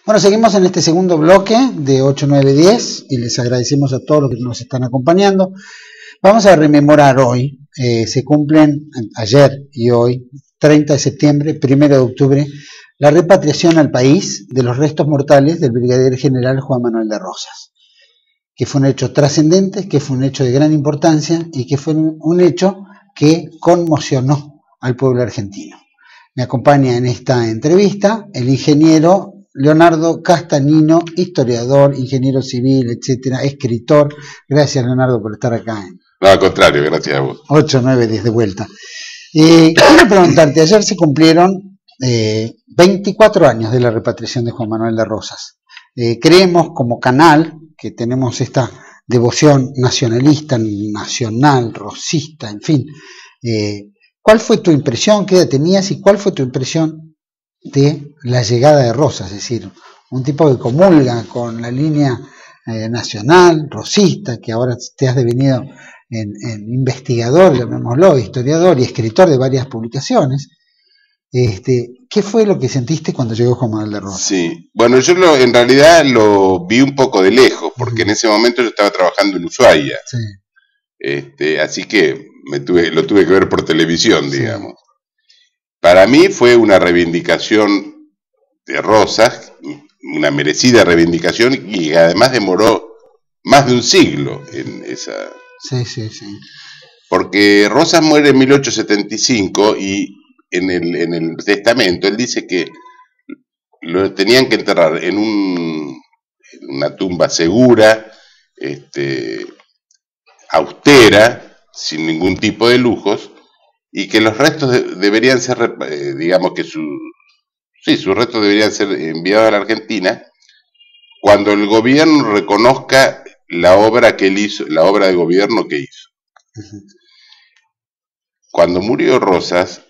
Bueno, seguimos en este segundo bloque de 8, 9, 10 y les agradecemos a todos los que nos están acompañando. Vamos a rememorar hoy, se cumplen ayer y hoy, 30 de septiembre, 1 de octubre, la repatriación al país de los restos mortales del brigadier general Juan Manuel de Rosas, que fue un hecho trascendente, que fue un hecho de gran importancia y que fue un hecho que conmocionó al pueblo argentino. Me acompaña en esta entrevista el ingeniero Leonardo Castanino, historiador, ingeniero civil, etcétera, escritor. Gracias, Leonardo, por estar acá. No, al contrario, gracias a vos. 8, 9, 10 de vuelta. Quiero preguntarte, ayer se cumplieron 24 años de la repatriación de Juan Manuel de Rosas. Creemos como canal que tenemos esta devoción nacionalista, nacional, rosista, en fin. ¿Cuál fue tu impresión? ¿Qué edad tenías? ¿Y cuál fue tu impresión de la llegada de Rosas? Es decir, un tipo que comulga con la línea nacional, rosista, que ahora te has devenido en investigador, llamémoslo, historiador y escritor de varias publicaciones. ¿Qué fue lo que sentiste cuando llegó Juan Manuel de Rosas? Sí, bueno, yo en realidad lo vi un poco de lejos, porque en ese momento yo estaba trabajando en Ushuaia. Sí. Así que lo tuve que ver por televisión, digamos. Para mí fue una reivindicación de Rosas, una merecida reivindicación, y además demoró más de un siglo en esa... Sí. Porque Rosas muere en 1875 y en el testamento él dice que lo tenían que enterrar en una tumba segura, austera, sin ningún tipo de lujos, y que los restos deberían ser, digamos que sus restos deberían ser enviados a la Argentina cuando el gobierno reconozca la obra que él hizo, la obra de gobierno que hizo. Cuando murió Rosas,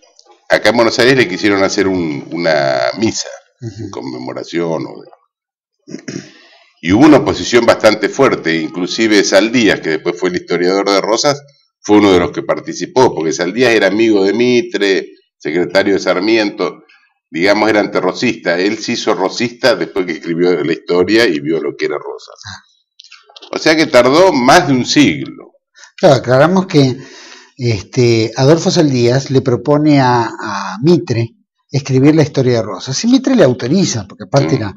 acá en Buenos Aires le quisieron hacer una misa en conmemoración. Y hubo una oposición bastante fuerte, inclusive Saldías, que después fue el historiador de Rosas, fue uno de los que participó, porque Saldías era amigo de Mitre, secretario de Sarmiento, digamos era antirrosista. Él se hizo rosista después que escribió la historia y vio lo que era Rosas. O sea que tardó más de un siglo. Claro, aclaramos que Adolfo Saldías le propone a Mitre escribir la historia de Rosas. Y Mitre le autoriza, porque aparte era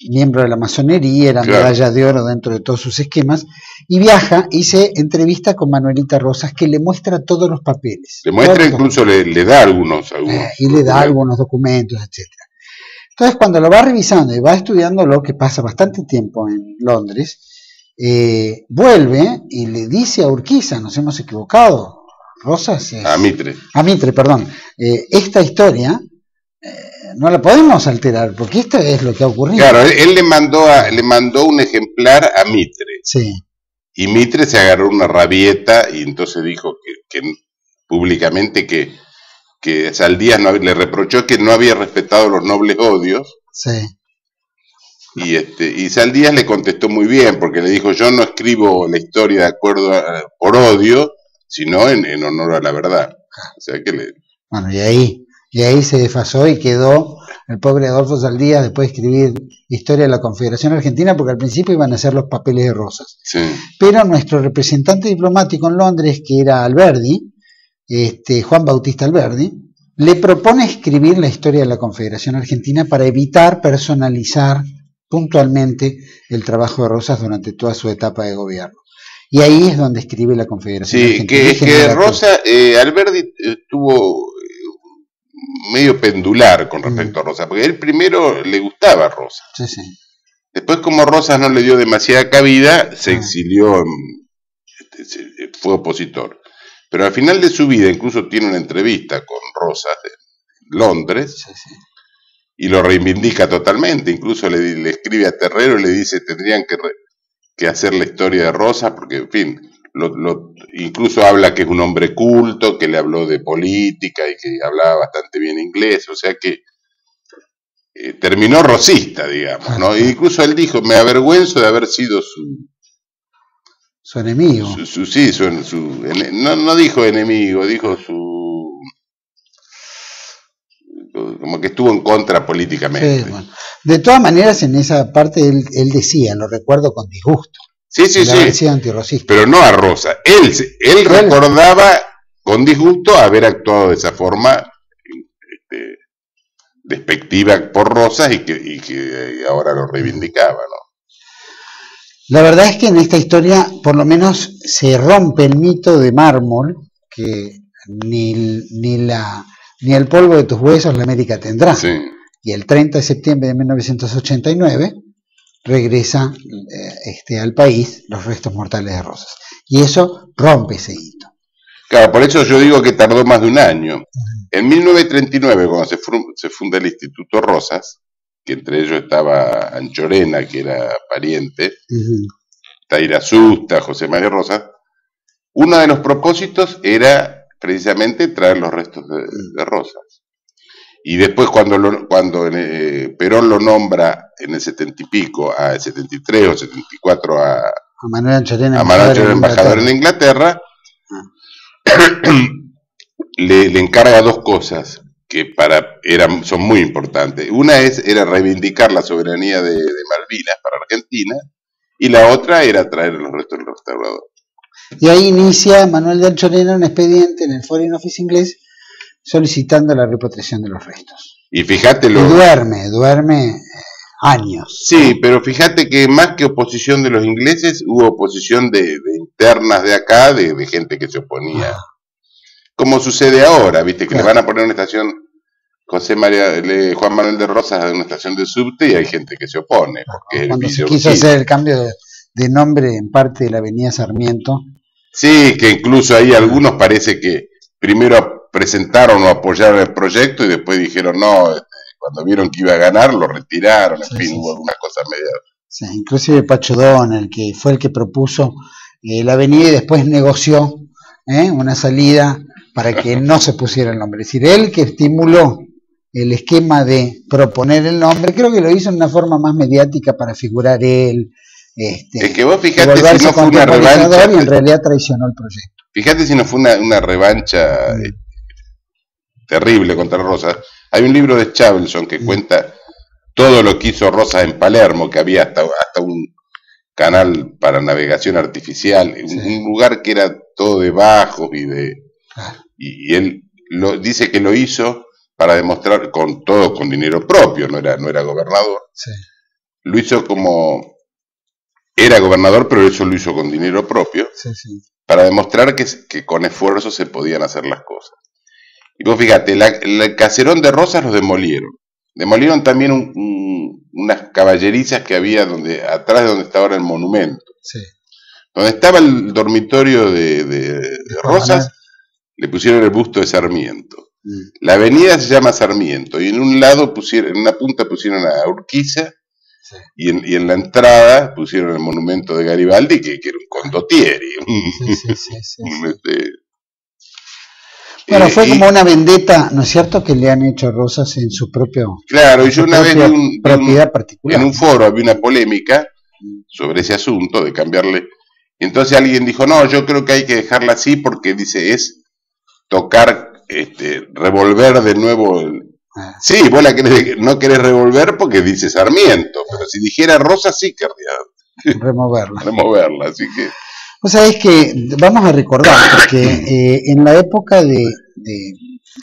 miembro de la masonería, era medalla de oro dentro de todos sus esquemas, y viaja y se entrevista con Manuelita Rosas, que le muestra todos los papeles. Le muestra, incluso le da algunos y le da algunos documentos, etcétera. Entonces, cuando lo va revisando y va estudiando lo que pasa bastante tiempo en Londres, vuelve y le dice a Urquiza, nos hemos equivocado, Rosas a Mitre, perdón, esta historia no la podemos alterar, porque esto es lo que ha ocurrido. Claro, él le mandó un ejemplar a Mitre. Sí. Y Mitre se agarró una rabieta y entonces dijo que públicamente que Saldías le reprochó que no había respetado los nobles odios. Sí. Y Saldías le contestó muy bien, porque le dijo: yo no escribo la historia de acuerdo por odio, sino en honor a la verdad. O sea que Bueno, y ahí se desfasó y quedó el pobre Adolfo Saldías después de escribir Historia de la Confederación Argentina, porque al principio iban a hacer los papeles de Rosas. Sí. Pero nuestro representante diplomático en Londres, que era Alberdi, Juan Bautista Alberdi, le propone escribir la Historia de la Confederación Argentina para evitar personalizar puntualmente el trabajo de Rosas durante toda su etapa de gobierno. Y ahí es donde escribe la Confederación Argentina. Sí, que Rosas, Alberdi estuvo medio pendular con respecto a Rosas, porque él primero le gustaba Rosas. Sí. Después, como Rosas no le dio demasiada cabida, se exilió, fue opositor. Pero al final de su vida, incluso tiene una entrevista con Rosas en Londres, y lo reivindica totalmente. Incluso le escribe a Terrero y le dice: tendrían que hacer la historia de Rosas, porque, en fin, incluso habla que es un hombre culto, que le habló de política y que hablaba bastante bien inglés. O sea que terminó rosista, digamos, ¿no? E incluso él dijo: me avergüenzo de haber sido su enemigo. No dijo enemigo, dijo como que estuvo en contra políticamente. Sí, bueno. De todas maneras, en esa parte él decía, lo recuerdo con disgusto. Sí, sí, sí. Pero no a Rosa. Él recordaba con disgusto haber actuado de esa forma despectiva por Rosas y que ahora lo reivindicaba, ¿no? La verdad es que en esta historia, por lo menos, se rompe el mito de mármol, que ni el polvo de tus huesos la América tendrá. Sí. Y el 30 de septiembre de 1989 regresa al país los restos mortales de Rosas. Y eso rompe ese hito. Claro, por eso yo digo que tardó más de un año. En 1939, cuando se funda el Instituto Rosas, que entre ellos estaba Anchorena, que era pariente, Taira Susta, José María Rosas, uno de los propósitos era precisamente traer los restos de Rosas. Y después cuando Perón lo nombra en el 70 y pico, a 73 o 74 a Manuel Anchorena, embajador en Inglaterra, le encarga dos cosas que son muy importantes. Una era reivindicar la soberanía de Malvinas para Argentina, y la otra era traer los restos del restaurador. Y ahí inicia Manuel de Anchorena un expediente en el Foreign Office inglés solicitando la repatriación de los restos. Y fíjate y duerme años. Sí, pero fíjate que más que oposición de los ingleses, hubo oposición de internas de acá, de gente que se oponía. Como sucede ahora, viste, que le van a poner una estación Juan Manuel de Rosas a una estación de subte y hay gente que se opone. Porque cuando se quiso hacer el cambio de nombre en parte de la avenida Sarmiento. Sí, que incluso ahí algunos parece que primero presentaron o apoyaron el proyecto y después dijeron no, cuando vieron que iba a ganar lo retiraron, en fin, hubo alguna cosa media. Sí, inclusive Pacho Donel, que fue el que propuso la avenida y después negoció una salida para que no se pusiera el nombre. Es decir, él que estimuló el esquema de proponer el nombre, creo que lo hizo en una forma más mediática para figurar él. Es que vos fijate si no fue una revancha. Y en realidad traicionó el proyecto. Fíjate si no fue una revancha terrible contra Rosas. Hay un libro de Chabelson que cuenta todo lo que hizo Rosas en Palermo, que había hasta un canal para navegación artificial, un lugar que era todo de bajos y él dice que lo hizo para demostrar con dinero propio, no era gobernador. Sí. Lo hizo como era gobernador, pero eso lo hizo con dinero propio, para demostrar que con esfuerzo se podían hacer las cosas. Y vos fíjate, el caserón de Rosas los demolieron. Demolieron también unas caballerizas que había atrás de donde estaba ahora el monumento. Sí. Donde estaba el dormitorio de Rosas, le pusieron el busto de Sarmiento. La avenida se llama Sarmiento, y en un lado en una punta pusieron a Urquiza, y en la entrada pusieron el monumento de Garibaldi, que era un condottieri. Bueno, fue como una vendetta, ¿no es cierto?, que le han hecho a Rosas en su propio Claro, y yo una vez propiedad particular. En un foro había una polémica sobre ese asunto de cambiarle. Y entonces alguien dijo, no, yo creo que hay que dejarla así porque dice, es tocar, revolver de nuevo. Sí, vos no querés revolver porque dice Sarmiento, pero si dijera Rosas sí querría removerla, así que... O sea, es que vamos a recordar que en la época de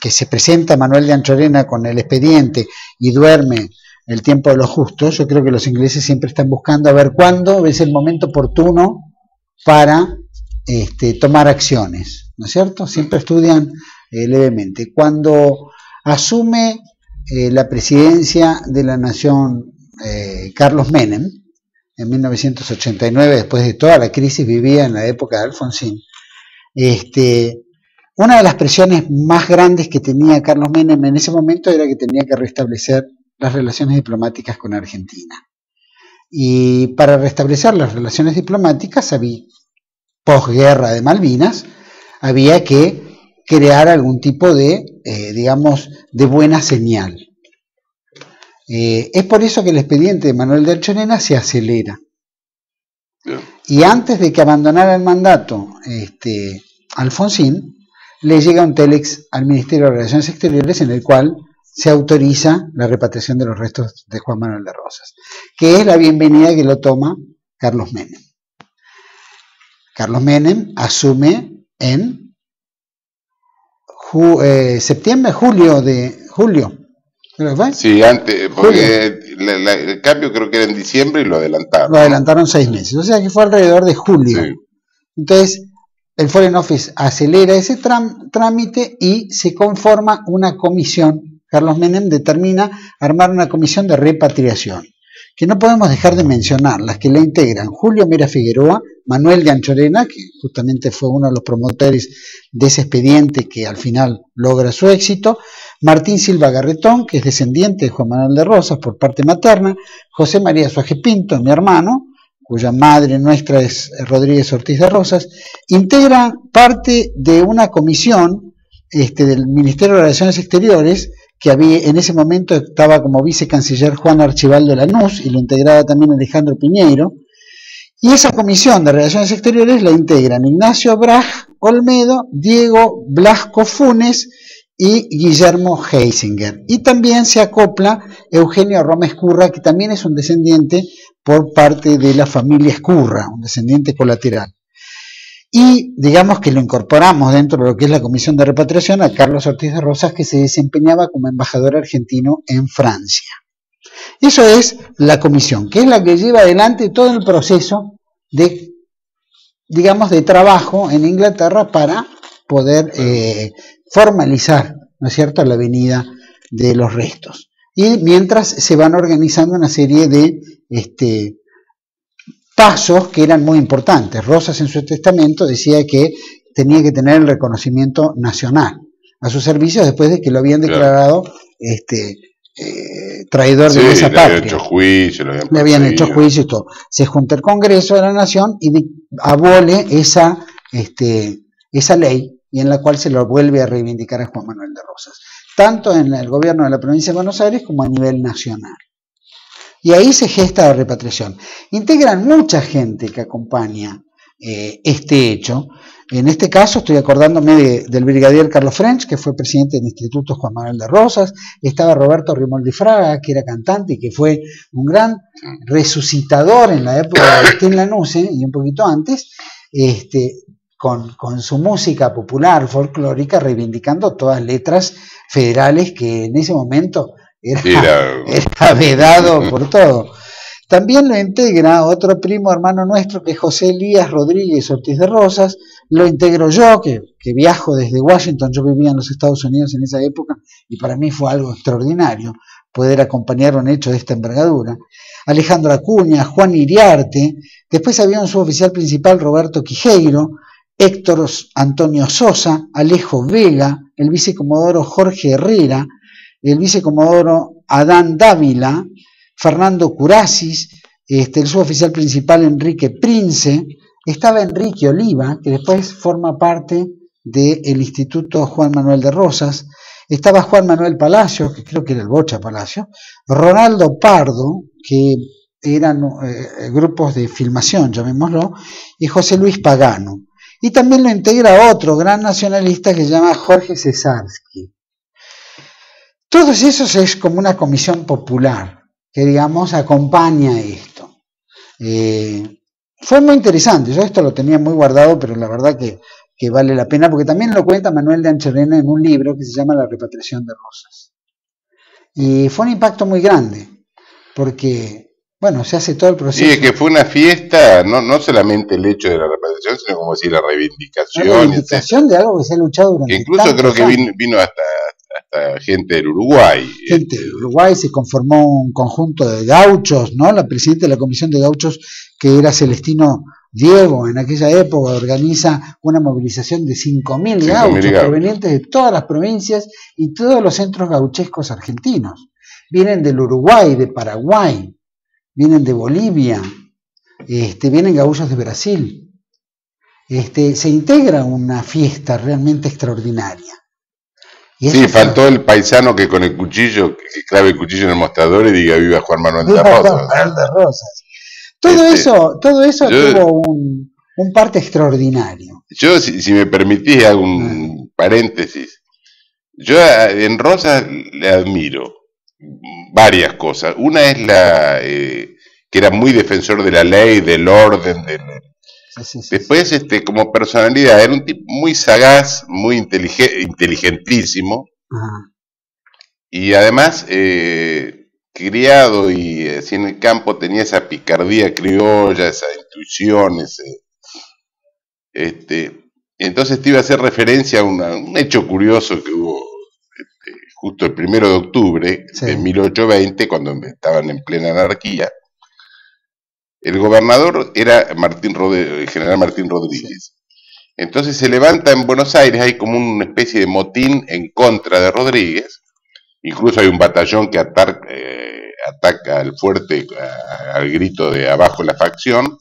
que se presenta Manuel de Anchorena con el expediente y duerme el tiempo de los justos, yo creo que los ingleses siempre están buscando a ver cuándo es el momento oportuno para tomar acciones, ¿no es cierto? Siempre estudian levemente. Cuando asume la presidencia de la nación Carlos Menem, en 1989, después de toda la crisis vivida en la época de Alfonsín, una de las presiones más grandes que tenía Carlos Menem en ese momento era que tenía que restablecer las relaciones diplomáticas con Argentina. Y para restablecer las relaciones diplomáticas, posguerra de Malvinas, había que crear algún tipo de, de buena señal. Es por eso que el expediente de Manuel de Anchorena se acelera. Y antes de que abandonara el mandato Alfonsín, le llega un telex al Ministerio de Relaciones Exteriores en el cual se autoriza la repatriación de los restos de Juan Manuel de Rosas, que es la bienvenida que lo toma Carlos Menem. Carlos Menem asume en julio. Sí, antes, porque el cambio creo que era en diciembre y lo adelantaron. Lo adelantaron 6 meses, o sea que fue alrededor de julio. Sí. Entonces, el Foreign Office acelera ese trámite y se conforma una comisión. Carlos Menem determina armar una comisión de repatriación, que no podemos dejar de mencionar, las que la integran: Julio Mera Figueroa, Manuel de Anchorena, que justamente fue uno de los promotores de ese expediente que al final logra su éxito, Martín Silva Garretón, que es descendiente de Juan Manuel de Rosas por parte materna, José María Suárez Pinto, mi hermano, cuya madre nuestra es Rodríguez Ortiz de Rosas, integran parte de una comisión del Ministerio de Relaciones Exteriores, que en ese momento estaba como vicecanciller Juan Archibaldo Lanús, y lo integraba también Alejandro Piñeiro, y esa comisión de Relaciones Exteriores la integran Ignacio Braj Olmedo, Diego Blasco Funes y Guillermo Heisinger. Y también se acopla Eugenio Roma Escurra, que también es un descendiente por parte de la familia Escurra, un descendiente colateral. Y digamos que lo incorporamos dentro de lo que es la Comisión de Repatriación a Carlos Ortiz de Rosas, que se desempeñaba como embajador argentino en Francia. Eso es la comisión, que es la que lleva adelante todo el proceso de, digamos, de trabajo en Inglaterra para poder formalizar, ¿no es cierto?, la venida de los restos. Y mientras se van organizando una serie de pasos que eran muy importantes. Rosas en su testamento decía que tenía que tener el reconocimiento nacional a sus servicios después de que lo habían declarado traidor de esa patria. Le habían hecho juicio y todo. Se junta el Congreso de la Nación y abole esa ley, y en la cual se lo vuelve a reivindicar a Juan Manuel de Rosas, tanto en el gobierno de la provincia de Buenos Aires como a nivel nacional. Y ahí se gesta la repatriación. Integran mucha gente que acompaña este hecho. En este caso estoy acordándome del brigadier Carlos French, que fue presidente del Instituto Juan Manuel de Rosas. Estaba Roberto Rimoldi Fraga, que era cantante y que fue un gran resucitador en la época de Agustín Lanusse y un poquito antes, con su música popular, folclórica, reivindicando todas letras federales que en ese momento era vedado por todo. También lo integra otro primo hermano nuestro, que es José Elías Rodríguez Ortiz de Rosas. Lo integro yo, que viajo desde Washington. Yo vivía en los Estados Unidos en esa época y para mí fue algo extraordinario poder acompañar un hecho de esta envergadura. Alejandro Acuña, Juan Iriarte, después había un suboficial principal, Roberto Quijeiro, Héctor Antonio Sosa, Alejo Vega, el vicecomodoro Jorge Herrera, el vicecomodoro Adán Dávila, Fernando Curasis, el suboficial principal Enrique Prince, estaba Enrique Oliva, que después forma parte del Instituto Juan Manuel de Rosas, estaba Juan Manuel Palacio, que creo que era el Bocha Palacio, Ronaldo Pardo, que eran grupos de filmación, llamémoslo, y José Luis Pagano. Y también lo integra otro gran nacionalista que se llama Jorge Cesarsky. Todos esos es como una comisión popular que, digamos, acompaña esto. Fue muy interesante, yo esto lo tenía muy guardado, pero la verdad que vale la pena, porque también lo cuenta Manuel de Anchorena en un libro que se llama La repatriación de Rosas. Y fue un impacto muy grande, porque, bueno, se hace todo el proceso. Sí, es que fue una fiesta, no solamente el hecho de la repatriación, sino como decir la reivindicación. La reivindicación de algo que se ha luchado durante años. Incluso creo que vino hasta gente del Uruguay. Gente del Uruguay, se conformó un conjunto de gauchos, ¿no? La presidenta de la comisión de gauchos, que era Celestino Diego, en aquella época organiza una movilización de 5.000 gauchos provenientes de todas las provincias y todos los centros gauchescos argentinos. Vienen del Uruguay, de Paraguay, vienen de Bolivia, vienen gauchos de Brasil. Se integra una fiesta realmente extraordinaria. Sí, faltó el paisano que con el cuchillo, que clave el cuchillo en el mostrador y diga viva Juan Manuel de Rosas. Todo eso tuvo un parte extraordinario. Yo, si me permitís, hago un paréntesis. Yo en Rosas le admiro varias cosas. Una es que era muy defensor de la ley, del orden, después, como personalidad, era un tipo muy sagaz, muy inteligentísimo, y además, criado y así en el campo, tenía esa picardía criolla, esa intuición, entonces te iba a hacer referencia a un hecho curioso que hubo justo el 1 de octubre de 1820, cuando estaban en plena anarquía. El gobernador era el general Martín Rodríguez. Entonces se levanta en Buenos Aires, hay como una especie de motín en contra de Rodríguez. Incluso hay un batallón que ataca al fuerte al grito de abajo la facción.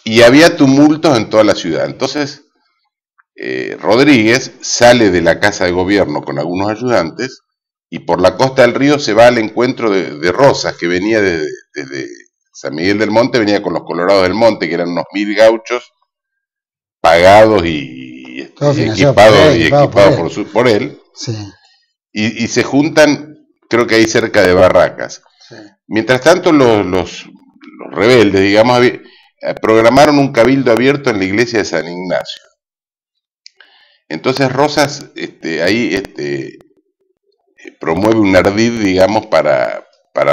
Y había tumultos en toda la ciudad. Entonces Rodríguez sale de la casa de gobierno con algunos ayudantes y por la costa del río se va al encuentro de Rosas, que venía desde San Miguel del Monte, venía con los Colorados del Monte, que eran unos 1000 gauchos pagados y equipados por él. Sí. Y se juntan, creo que ahí cerca de Barracas. Sí. Mientras tanto, los rebeldes, digamos, programaron un cabildo abierto en la iglesia de San Ignacio. Entonces Rosas ahí promueve un ardid, digamos, para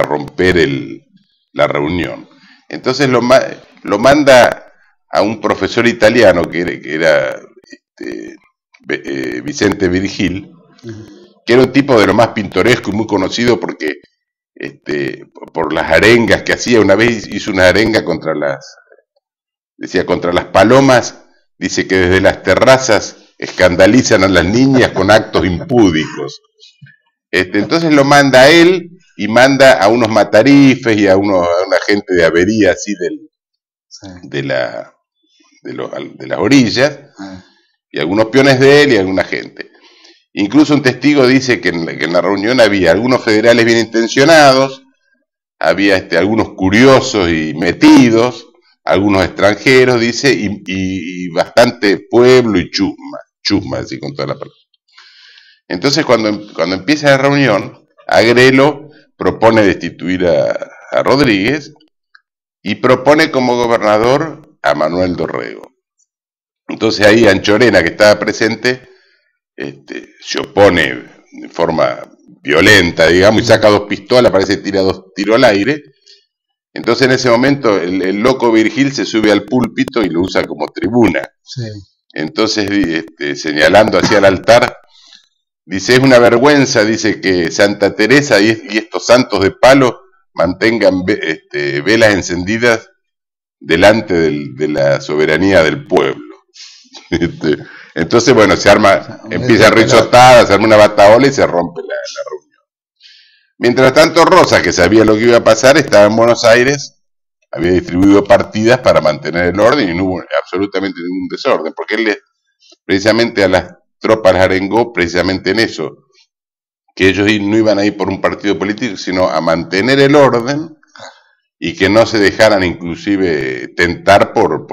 romper la reunión. Entonces lo manda a un profesor italiano que era Vicente Virgil, que era un tipo de lo más pintoresco y muy conocido porque por las arengas que hacía. Una vez hizo una arenga contra las palomas, dice que desde las terrazas escandalizan a las niñas con actos impúdicos. Entonces lo manda a él y manda a unos matarifes y a una gente de avería así de las orillas, y algunos peones de él y alguna gente. Incluso un testigo dice que en la reunión había algunos federales bien intencionados, había algunos curiosos y metidos, algunos extranjeros, dice, y bastante pueblo y chusma, así con toda la palabra. Entonces cuando empieza la reunión, Agrelo propone destituir a Rodríguez y propone como gobernador a Manuel Dorrego. Entonces ahí Anchorena, que estaba presente, se opone de forma violenta, digamos, y saca 2 pistolas, parece que tira 2 tiros al aire. Entonces en ese momento el loco Virgil se sube al púlpito y lo usa como tribuna. Sí. Entonces, señalando hacia el altar, dice: es una vergüenza, dice, que Santa Teresa y estos santos de palo mantengan velas encendidas delante de la soberanía del pueblo. Entonces, bueno, empieza a risotar, se arma una bataola y se rompe la reunión. Mientras tanto, Rosas, que sabía lo que iba a pasar, estaba en Buenos Aires, había distribuido partidas para mantener el orden y no hubo absolutamente ningún desorden, porque él precisamente a las tropas las arengó precisamente en eso, que ellos no iban a ir por un partido político, sino a mantener el orden y que no se dejaran inclusive tentar por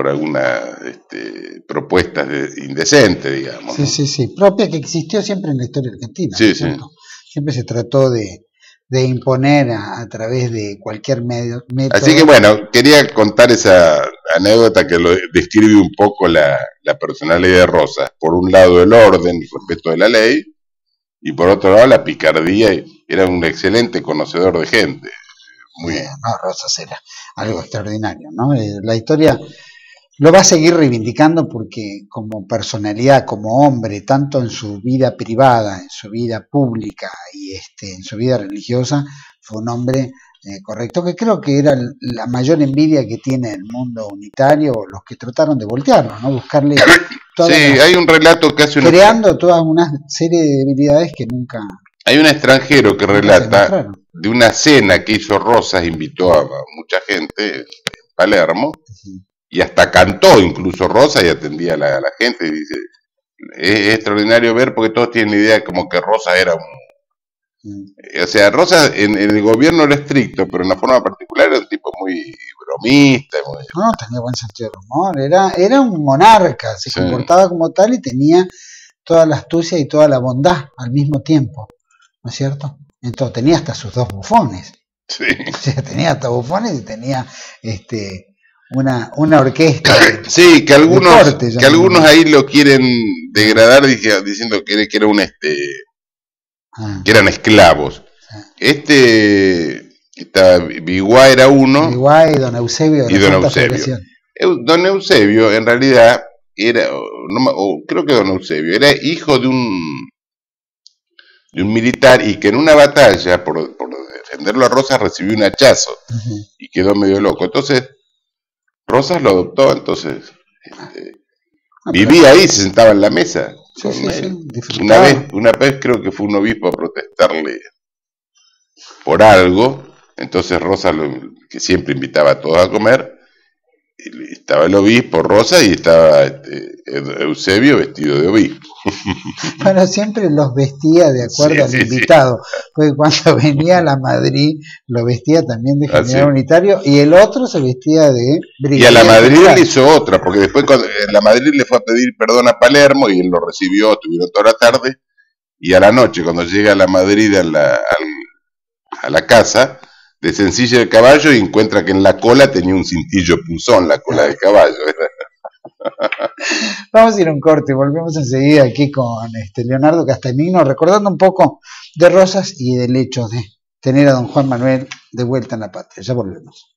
algunas propuestas indecentes, digamos. Sí, ¿no? Sí, propia que existió siempre en la historia argentina. Sí, sí. Siempre se trató de imponer a través de cualquier método. Así que bueno, quería contar esa anécdota que lo describe un poco la personalidad de Rosas. Por un lado el orden, el respeto de la ley, y por otro lado la picardía. Era un excelente conocedor de gente. Muy bien. No, Rosas era algo extraordinario, ¿no? La historia lo va a seguir reivindicando porque como personalidad, como hombre, tanto en su vida privada, en su vida pública y en su vida religiosa, fue un hombre correcto, que creo que era la mayor envidia que tiene el mundo unitario, los que trataron de voltearlo, ¿no? Buscarle sí, hay un relato que hace creando toda una serie de debilidades que nunca... Hay un extranjero que relata de una cena que hizo Rosas, invitó a mucha gente en Palermo, y hasta cantó incluso Rosas y atendía a la gente, y dice, es extraordinario ver porque todos tienen la idea como que Rosas era O sea, Rosas en el gobierno era estricto, pero en la forma particular era un tipo muy bromista. Muy... No, tenía buen sentido del humor, era un monarca, se comportaba como tal y tenía toda la astucia y toda la bondad al mismo tiempo, ¿no es cierto? Entonces tenía hasta sus dos bufones. Sí. O sea, tenía hasta bufones y tenía una orquesta. Sí, que algunos ahí lo quieren degradar diciendo que era un que eran esclavos. Biguá era uno. Biguá y don Eusebio. Y don Eusebio. Don Eusebio en realidad era, creo que don Eusebio era hijo de un militar y que en una batalla por defenderlo a Rosas recibió un hachazo y quedó medio loco. Entonces Rosas lo adoptó, entonces vivía ahí, se sentaba en la mesa. Sí, Una vez creo que fue un obispo a protestarle por algo, entonces Rosas, que siempre invitaba a todos a comer, y estaba el obispo, Rosas, y estaba Eusebio vestido de obispo. Bueno, siempre los vestía de acuerdo al invitado, porque cuando venía a la Madrid lo vestía también de general unitario y el otro se vestía de brigadier. Y a la Madrid le hizo otra, porque después cuando la Madrid le fue a pedir perdón a Palermo y él lo recibió, estuvieron toda la tarde, y a la noche cuando llega a la Madrid a la casa, desencilla el caballo y encuentra que en la cola tenía un cintillo punzón, la cola del caballo. Vamos a ir a un corte, volvemos enseguida aquí con Leonardo Castagnino, recordando un poco de Rosas y del hecho de tener a don Juan Manuel de vuelta en la patria. Ya volvemos.